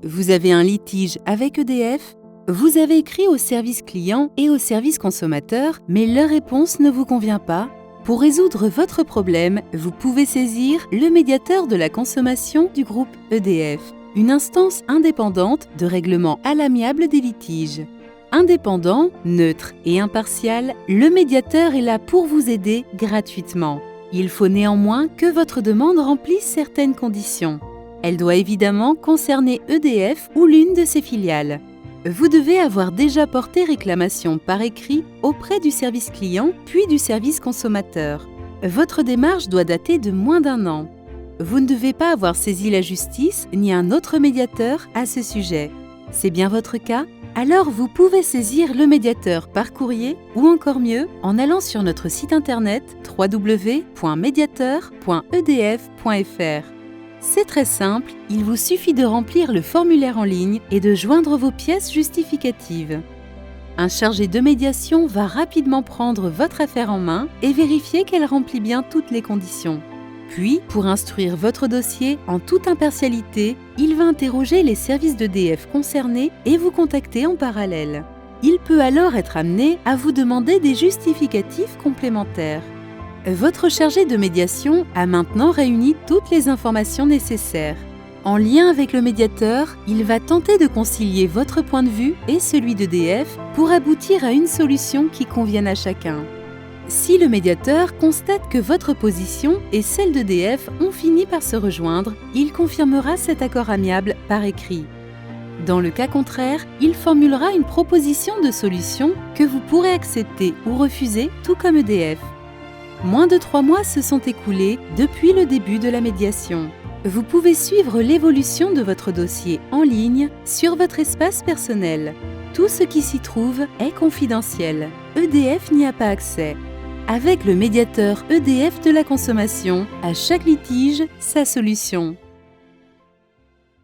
Vous avez un litige avec EDF? Vous avez écrit au service client et au service consommateur, mais leur réponse ne vous convient pas? Pour résoudre votre problème, vous pouvez saisir le médiateur de la consommation du groupe EDF, une instance indépendante de règlement à l'amiable des litiges. Indépendant, neutre et impartial, le médiateur est là pour vous aider gratuitement. Il faut néanmoins que votre demande remplisse certaines conditions. Elle doit évidemment concerner EDF ou l'une de ses filiales. Vous devez avoir déjà porté réclamation par écrit auprès du service client puis du service consommateur. Votre démarche doit dater de moins d'1 an. Vous ne devez pas avoir saisi la justice ni un autre médiateur à ce sujet. C'est bien votre cas? Alors vous pouvez saisir le médiateur par courrier ou encore mieux en allant sur notre site internet www.mediateur.edf.fr. C'est très simple, il vous suffit de remplir le formulaire en ligne et de joindre vos pièces justificatives. Un chargé de médiation va rapidement prendre votre affaire en main et vérifier qu'elle remplit bien toutes les conditions. Puis, pour instruire votre dossier en toute impartialité, il va interroger les services d'EDF concernés et vous contacter en parallèle. Il peut alors être amené à vous demander des justificatifs complémentaires. Votre chargé de médiation a maintenant réuni toutes les informations nécessaires. En lien avec le médiateur, il va tenter de concilier votre point de vue et celui d'EDF pour aboutir à une solution qui convienne à chacun. Si le médiateur constate que votre position et celle d'EDF ont fini par se rejoindre, il confirmera cet accord amiable par écrit. Dans le cas contraire, il formulera une proposition de solution que vous pourrez accepter ou refuser, tout comme EDF. Moins de 3 mois se sont écoulés depuis le début de la médiation. Vous pouvez suivre l'évolution de votre dossier en ligne sur votre espace personnel. Tout ce qui s'y trouve est confidentiel. EDF n'y a pas accès. Avec le médiateur EDF de la consommation, à chaque litige, sa solution.